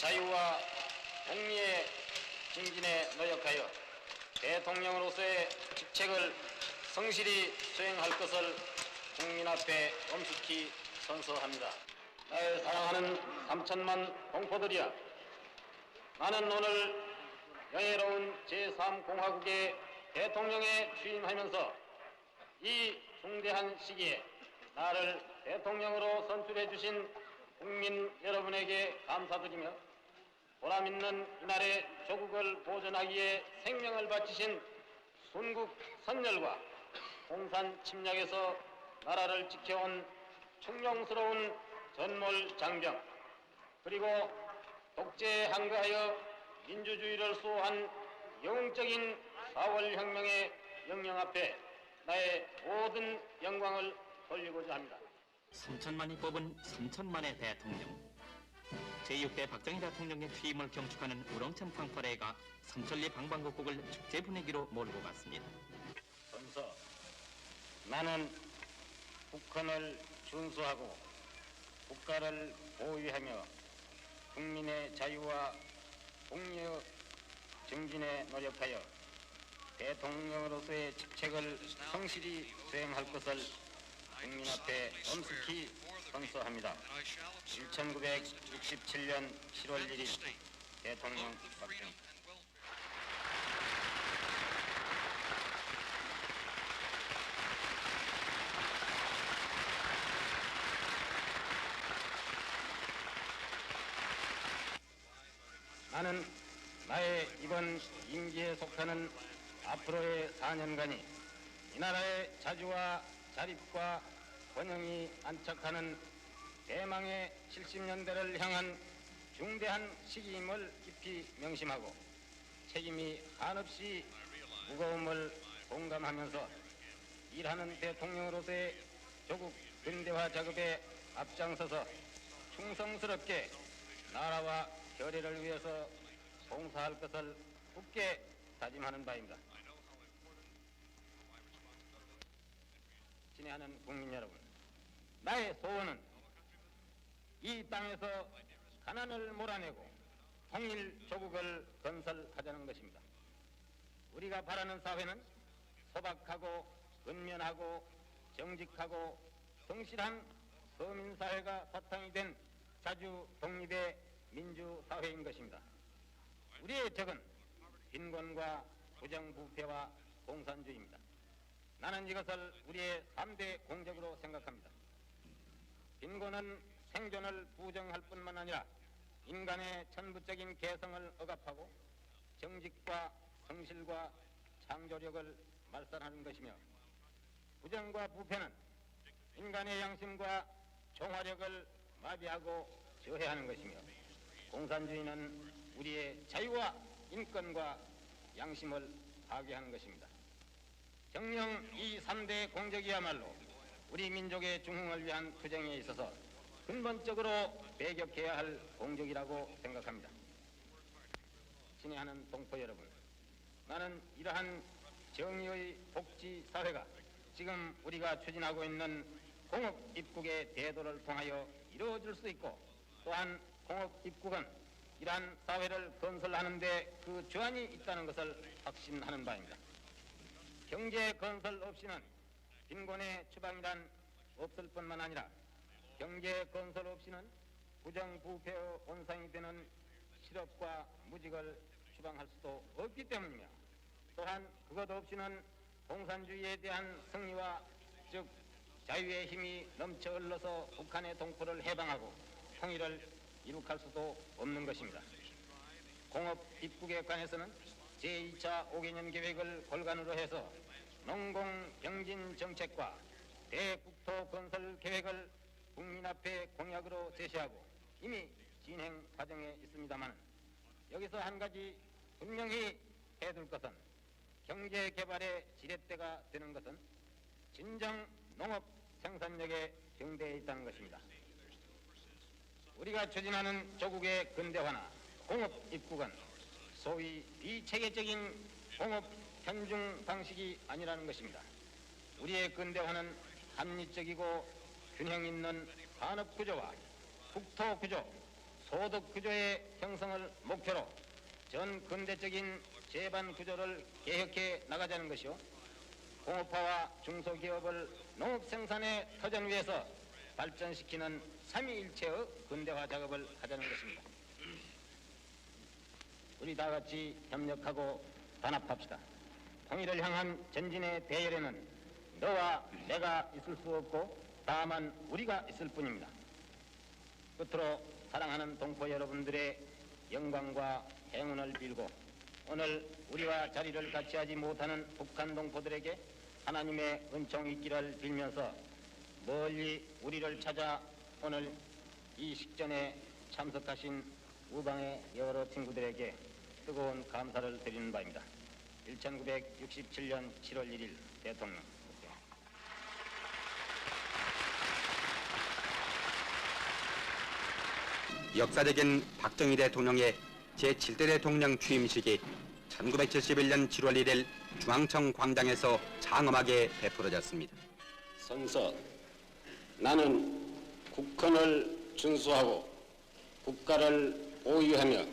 자유와 복리의 증진에 노력하여 대통령으로서의 직책을 성실히 수행할 것을 국민 앞에 엄숙히 선서합니다. 나의 사랑하는 3천만 동포들이야, 나는 오늘 영예로운 제3공화국의 대통령에 취임하면서 이 중대한 시기에 나를 대통령으로 선출해 주신 국민 여러분에게 감사드리며, 보람있는 이날의 조국을 보존하기에 생명을 바치신 순국 선열과 공산 침략에서 나라를 지켜온 충룡스러운 전몰 장병, 그리고 독재에 항거하여 민주주의를 수호한 영웅적인 4월 혁명의 영령 앞에 나의 모든 영광을 돌리고자 합니다. 3천만이 뽑은 3천만의 대통령. 제6대 박정희 대통령의 취임을 경축하는 우렁찬 팡파레가 삼천리 방방곡곡을 축제 분위기로 몰고 갔습니다. 선서, 나는 국헌을 준수하고 국가를 보위하며 국민의 자유와 복리의 증진에 노력하여 대통령으로서의 직책을 성실히 수행할 것을 국민 앞에 엄숙히 선서합니다. 1967년 7월 1일 대통령 박정희. 나는 나의 이번 임기에 속하는 앞으로의 4년간이 이 나라의 자주와 자립과 번영이 안착하는 대망의 70년대를 향한 중대한 시기임을 깊이 명심하고 책임이 한없이 무거움을 공감하면서 일하는 대통령으로서의 조국 근대화 작업에 앞장서서 충성스럽게 나라와 결의를 위해서 봉사할 것을 굳게 다짐하는 바입니다. 친애하는 국민 여러분, 나의 소원은 이 땅에서 가난을 몰아내고 통일 조국을 건설하자는 것입니다. 우리가 바라는 사회는 소박하고 근면하고 정직하고 성실한 서민사회가 바탕이 된 자주 독립의 민주사회인 것입니다. 우리의 적은 빈곤과 부정부패와 공산주의입니다. 나는 이것을 우리의 3대 공적으로 생각합니다. 빈곤은 생존을 부정할 뿐만 아니라 인간의 천부적인 개성을 억압하고 정직과 성실과 창조력을 말살하는 것이며, 부정과 부패는 인간의 양심과 종화력을 마비하고 저해하는 것이며, 공산주의는 우리의 자유와 인권과 양심을 파괴하는 것입니다. 정녕 이 3대 공적이야말로 우리 민족의 중흥을 위한 투쟁에 있어서 근본적으로 배격해야 할 공적이라고 생각합니다. 친애하는 동포 여러분, 나는 이러한 정의의 복지 사회가 지금 우리가 추진하고 있는 공업 입국의 대도를 통하여 이루어질 수 있고, 또한 공업 입국은 이러한 사회를 건설하는 데 그 주안이 있다는 것을 확신하는 바입니다. 경제 건설 없이는 빈곤의 추방이란 없을 뿐만 아니라 경제 건설 없이는 부정부패의 온상이 되는 실업과 무직을 추방할 수도 없기 때문이며, 또한 그것 없이는 공산주의에 대한 승리와 즉 자유의 힘이 넘쳐 흘러서 북한의 동포를 해방하고 통일을 이룩할 수도 없는 것입니다. 공업 입국에 관해서는 제2차 5개년 계획을 골간으로 해서 농공경진 정책과 대국토 건설 계획을 국민 앞에 공약으로 제시하고 이미 진행 과정에 있습니다만, 여기서 한 가지 분명히 해둘 것은 경제 개발의 지렛대가 되는 것은 진정 농업 생산력에 경대해 있다는 것입니다. 우리가 추진하는 조국의 근대화나 공업 입국은 소위 비체계적인 공업 현중 방식이 아니라는 것입니다. 우리의 근대화는 합리적이고 균형 있는 산업 구조와 국토 구조, 소득 구조의 형성을 목표로 전 근대적인 재반 구조를 개혁해 나가자는 것이요. 공업화와 중소기업을 농업 생산의 터전 위에서 발전시키는 삼위일체의 근대화 작업을 하자는 것입니다. 우리 다 같이 협력하고 단합합시다. 통일을 향한 전진의 대열에는 너와 내가 있을 수 없고 다만 우리가 있을 뿐입니다. 끝으로 사랑하는 동포 여러분들의 영광과 행운을 빌고 오늘 우리와 자리를 같이 하지 못하는 북한 동포들에게 하나님의 은총이 있기를 빌면서 멀리 우리를 찾아 오늘 이 식전에 참석하신 우방의 여러 친구들에게 뜨거운 감사를 드리는 바입니다. 1967년 7월 1일 대통령. 역사적인 박정희 대통령의 제7대 대통령 취임식이 1971년 7월 1일 중앙청 광장에서 장엄하게 베풀어졌습니다. 선서, 나는 국헌을 준수하고 국가를 보유하며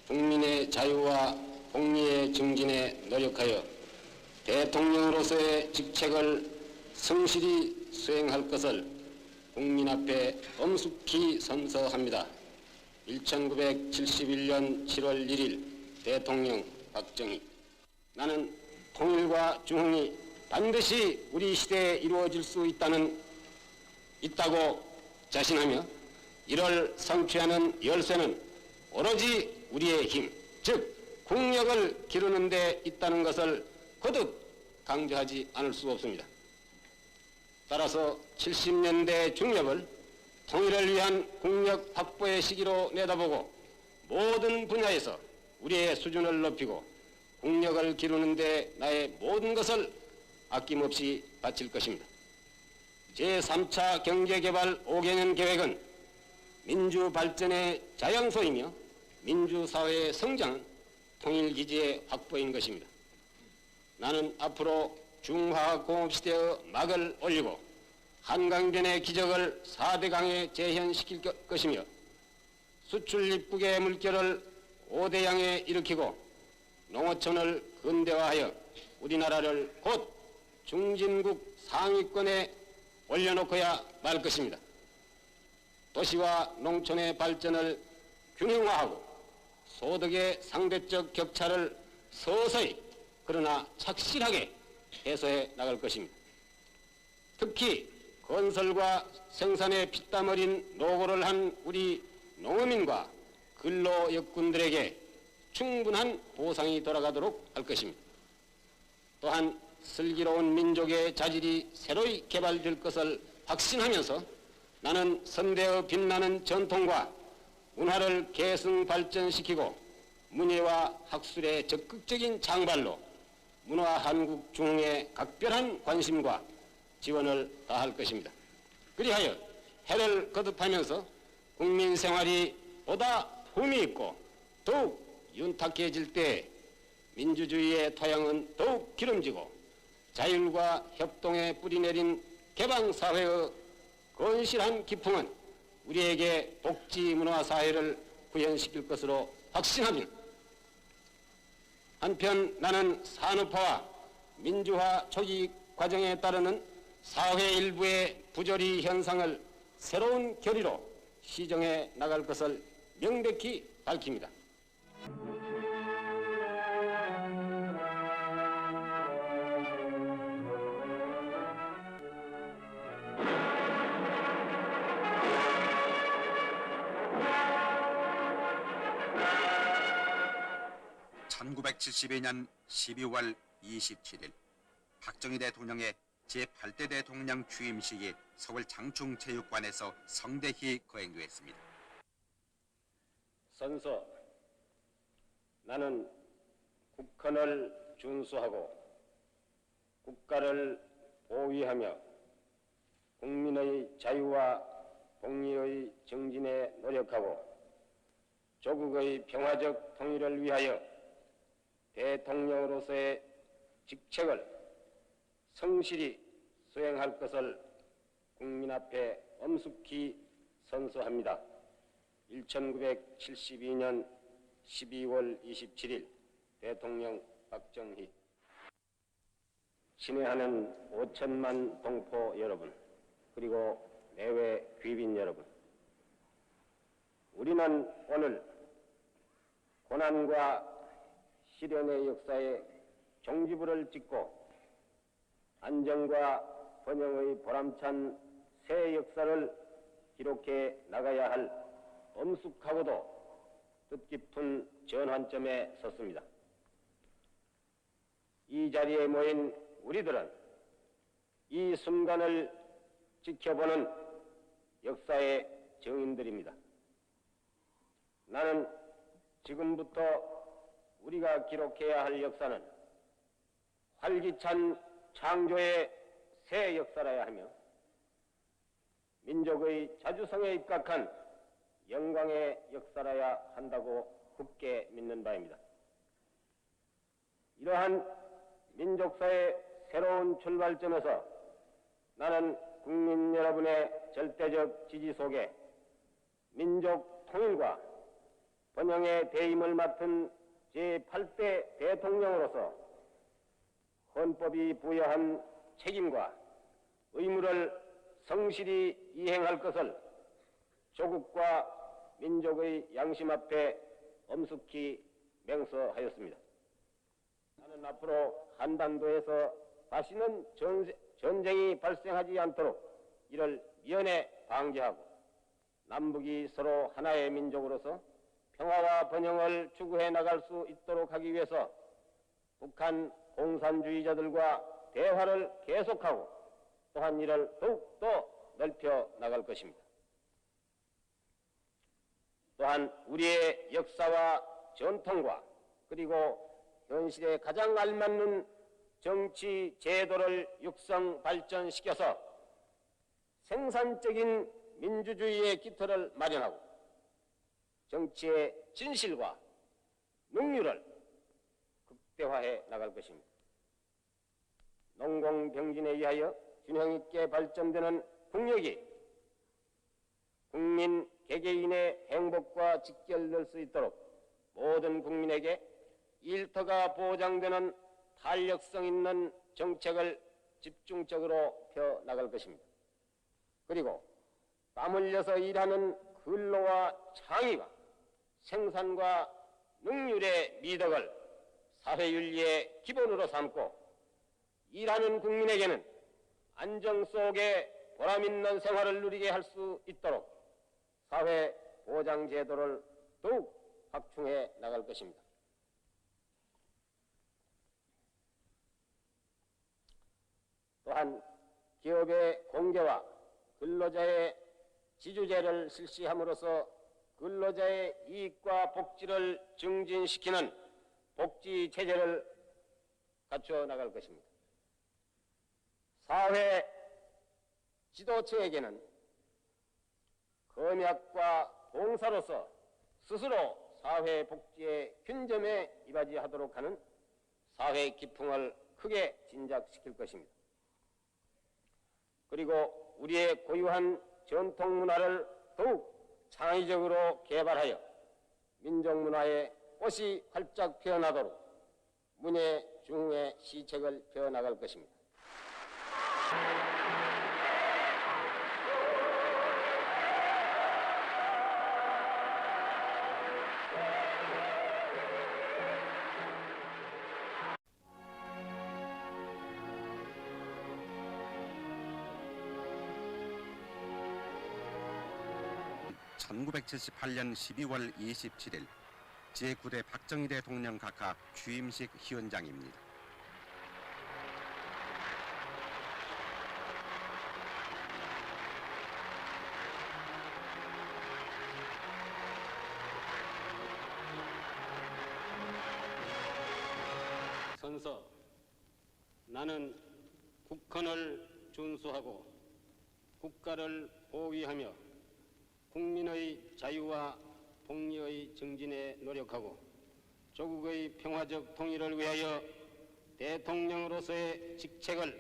국민의 자유와 공리의 증진에 노력하여 대통령으로서의 직책을 성실히 수행할 것을 국민 앞에 엄숙히 선서합니다. 1971년 7월 1일 대통령 박정희. 나는 통일과 중흥이 반드시 우리 시대에 이루어질 수 있다고 자신하며 이를 성취하는 열쇠는 오로지 우리의 힘, 즉 국력을 기르는 데 있다는 것을 거듭 강조하지 않을 수 없습니다. 따라서 70년대 중엽을 통일을 위한 국력 확보의 시기로 내다보고 모든 분야에서 우리의 수준을 높이고 국력을 기르는 데 나의 모든 것을 아낌없이 바칠 것입니다. 제3차 경제개발 5개년 계획은 민주발전의 자양소이며 민주사회의 성장은 통일기지의 확보인 것입니다. 나는 앞으로 중화공업시대의 막을 올리고 한강변의 기적을 4대강에 재현시킬 것이며 수출 입국의 물결을 5대양에 일으키고 농어촌을 근대화하여 우리나라를 곧 중진국 상위권에 올려놓고야 말 것입니다. 도시와 농촌의 발전을 균형화하고 소득의 상대적 격차를 서서히 그러나 착실하게 해소해 나갈 것입니다. 특히 건설과 생산에 피땀 어린 노고를 한 우리 농어민과 근로역군들에게 충분한 보상이 돌아가도록 할 것입니다. 또한 슬기로운 민족의 자질이 새로이 개발될 것을 확신하면서 나는 선대의 빛나는 전통과 문화를 계승 발전시키고 문예와 학술의 적극적인 장발로 문화 한국 중흥에 각별한 관심과 지원을 다할 것입니다. 그리하여 해를 거듭하면서 국민 생활이 보다 품이 있고 더욱 윤탁해질 때 민주주의의 토양은 더욱 기름지고 자율과 협동에 뿌리내린 개방사회의 건실한 기풍은 우리에게 복지 문화 사회를 구현시킬 것으로 확신합니다. 한편 나는 산업화와 민주화 초기 과정에 따르는 사회 일부의 부조리 현상을 새로운 결의로 시정해 나갈 것을 명백히 밝힙니다. (1972년 12월 27일) 박정희 대통령의 제8대 대통령 취임식이 서울 장충체육관에서 성대히 거행되었습니다. 선서, 나는 국헌을 준수하고 국가를 보위하며 국민의 자유와 공리의 정진에 노력하고 조국의 평화적 통일을 위하여 대통령으로서의 직책을 성실히 수행할 것을 국민 앞에 엄숙히 선서합니다. 1972년 12월 27일 대통령 박정희. 친애하는 5천만 동포 여러분, 그리고 내외 귀빈 여러분, 우리는 오늘 고난과 시련의 역사에 종지부를 찍고 안정과 번영의 보람찬 새 역사를 기록해 나가야 할 엄숙하고도 뜻깊은 전환점에 섰습니다. 이 자리에 모인 우리들은 이 순간을 지켜보는 역사의 증인들입니다. 나는 지금부터 우리가 기록해야 할 역사는 활기찬 창조의 새 역사라야 하며 민족의 자주성에 입각한 영광의 역사라야 한다고 굳게 믿는 바입니다. 이러한 민족사의 새로운 출발점에서 나는 국민 여러분의 절대적 지지 속에 민족 통일과 번영의 대임을 맡은 제8대 대통령으로서 헌법이 부여한 책임과 의무를 성실히 이행할 것을 조국과 민족의 양심 앞에 엄숙히 맹서하였습니다. 나는 앞으로 한반도에서 다시는 전쟁이 발생하지 않도록 이를 미연에 방지하고 남북이 서로 하나의 민족으로서 평화와 번영을 추구해 나갈 수 있도록 하기 위해서 북한 공산주의자들과 대화를 계속하고 또한 이를 더욱더 넓혀 나갈 것입니다. 또한 우리의 역사와 전통과 그리고 현실에 가장 알맞는 정치 제도를 육성 발전시켜서 생산적인 민주주의의 기틀을 마련하고 정치의 진실과 능률을 극대화해 나갈 것입니다. 농공병진에 의하여 균형 있게 발전되는 국력이 국민 개개인의 행복과 직결될 수 있도록 모든 국민에게 일터가 보장되는 탄력성 있는 정책을 집중적으로 펴나갈 것입니다. 그리고 땀 흘려서 일하는 근로와 창의와 생산과 능률의 미덕을 사회윤리의 기본으로 삼고 일하는 국민에게는 안정 속에 보람있는 생활을 누리게 할 수 있도록 사회보장제도를 더욱 확충해 나갈 것입니다. 또한 기업의 공개와 근로자의 지주제를 실시함으로써 근로자의 이익과 복지를 증진시키는 복지체제를 갖추어 나갈 것입니다. 사회 지도체에게는 검약과 봉사로서 스스로 사회 복지의 균점에 이바지하도록 하는 사회 기풍을 크게 진작시킬 것입니다. 그리고 우리의 고유한 전통 문화를 더욱 창의적으로 개발하여 민족 문화의 꽃이 활짝 피어나도록 문예 중흥의 시책을 펴나갈 것입니다. (1978년 12월 27일) 제9대 박정희 대통령 각하 취임식 현장입니다. 선서, 나는 국헌을 준수하고 국가를 보위하며 국민의 자유와 복리의 증진에 노력하고 조국의 평화적 통일을 위하여 대통령으로서의 직책을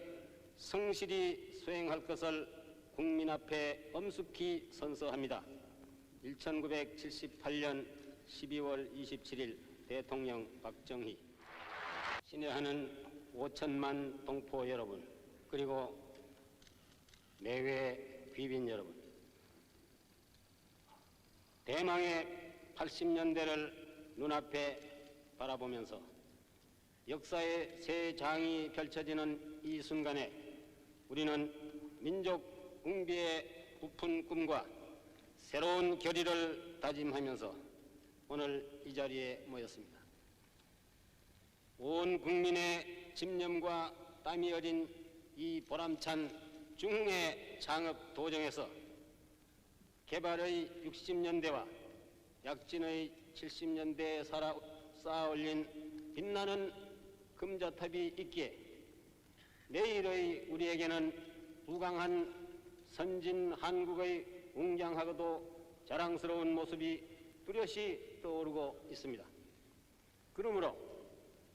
성실히 수행할 것을 국민 앞에 엄숙히 선서합니다. 1978년 12월 27일 대통령 박정희, 신뢰하는 5천만 동포 여러분, 그리고 내외 귀빈 여러분, 대망의 80년대를 눈앞에 바라보면서 역사의 새 장이 펼쳐지는 이 순간에 우리는 민족 웅비의 부푼 꿈과 새로운 결의를 다짐하면서 오늘 이 자리에 모였습니다. 온 국민의 집념과 땀이 어린 이 보람찬 중흥의 창업 도정에서 개발의 60년대와 약진의 70년대에 쌓아 올린 빛나는 금자탑이 있기에 내일의 우리에게는 부강한 선진 한국의 웅장하고도 자랑스러운 모습이 뚜렷이 떠오르고 있습니다. 그러므로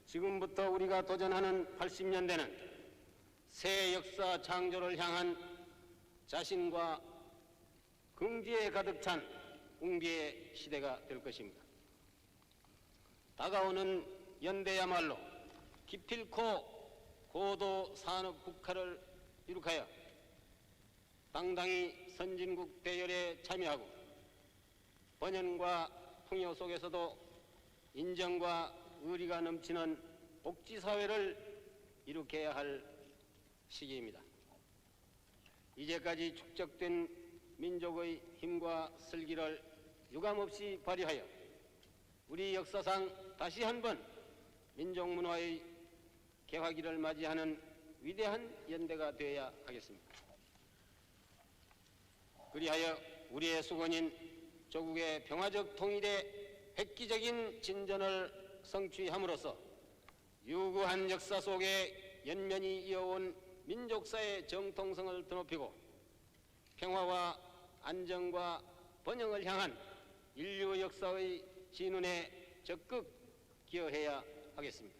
지금부터 우리가 도전하는 80년대는 새 역사 창조를 향한 자신과 긍지에 가득 찬 웅비의 시대가 될 것입니다. 다가오는 연대야말로 기필코 고도 산업 국가를 이룩하여 당당히 선진국 대열에 참여하고 번영과 풍요 속에서도 인정과 의리가 넘치는 복지사회를 이룩해야 할 시기입니다. 이제까지 축적된 민족의 힘과 슬기를 유감없이 발휘하여 우리 역사상 다시 한번 민족문화의 개화기를 맞이하는 위대한 연대가 되어야 하겠습니다. 그리하여 우리의 수건인 조국의 평화적 통일의 획기적인 진전을 성취함으로써 유구한 역사 속에 연면이 이어온 민족사의 정통성을 드높이고 평화와 안정과 번영을 향한 인류 역사의 진운에 적극 기여해야 하겠습니다.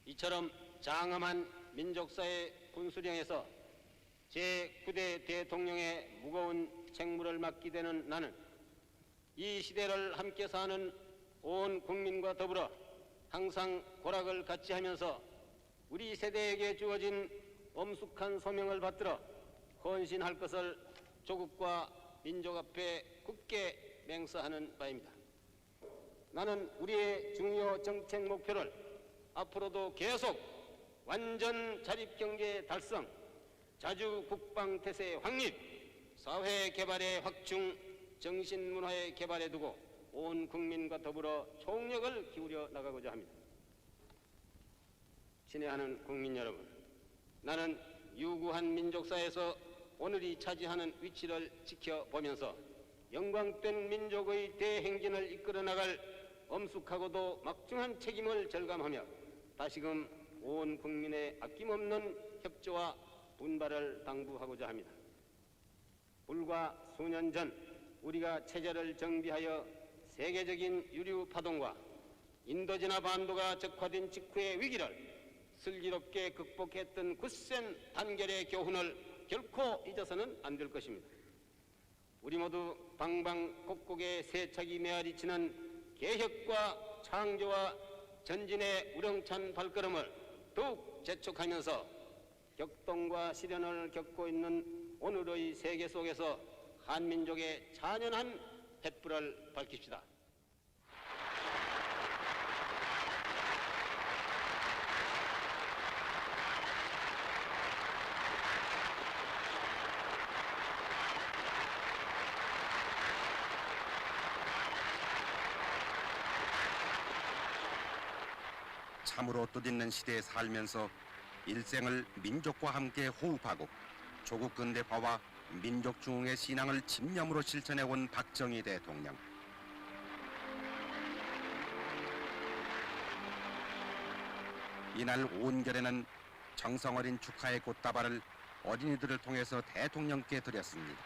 이처럼 장엄한 민족사의 분수령에서 제9대 대통령의 무거운 책무를 맡게 되는 나는 이 시대를 함께 사는 온 국민과 더불어 항상 고락을 같이 하면서 우리 세대에게 주어진 엄숙한 소명을 받들어 헌신할 것을 조국과 민족 앞에 굳게 맹세하는 바입니다. 나는 우리의 중요 정책 목표를 앞으로도 계속 완전 자립경제 달성, 자주 국방태세 확립, 사회개발의 확충, 정신문화의 개발에 두고 온 국민과 더불어 총력을 기울여 나가고자 합니다. 친애하는 국민 여러분, 나는 유구한 민족사에서 오늘이 차지하는 위치를 지켜보면서 영광된 민족의 대행진을 이끌어 나갈 엄숙하고도 막중한 책임을 절감하며 다시금 온 국민의 아낌없는 협조와 분발을 당부하고자 합니다. 불과 수년 전 우리가 체제를 정비하여 세계적인 유류 파동과 인도진압 반도가 적화된 직후의 위기를 슬기롭게 극복했던 굳센 단결의 교훈을 결코 잊어서는 안 될 것입니다. 우리 모두 방방곡곡에 세차게 메아리치는 개혁과 창조와 전진의 우렁찬 발걸음을 더욱 재촉하면서 격동과 시련을 겪고 있는 오늘의 세계 속에서 한민족의 찬연한 횃불을 밝힙시다. 참으로 뜻있는 시대에 살면서 일생을 민족과 함께 호흡하고 조국 근대화와 민족 중흥의 신앙을 집념으로 실천해온 박정희 대통령. 이날 온결에는 정성 어린 축하의 꽃다발을 어린이들을 통해서 대통령께 드렸습니다.